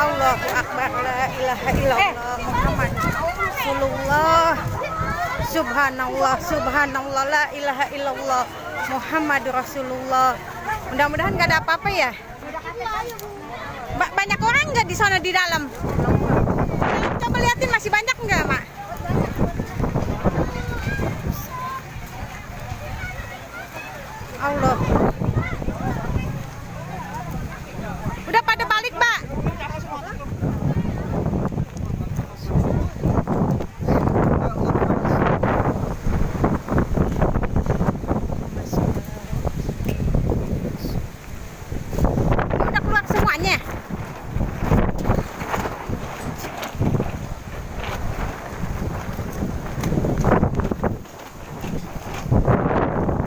Allahu Akbar, la ilaha illallah Muhammad Rasulullah. Subhanallah, subhanallah, la ilaha illallah Muhammad Rasulullah. Mudah-mudahan nggak ada apa-apa ya. Banyak orang nggak di sana di dalam? Coba liatin masih banyak nggak, Mak? Allah.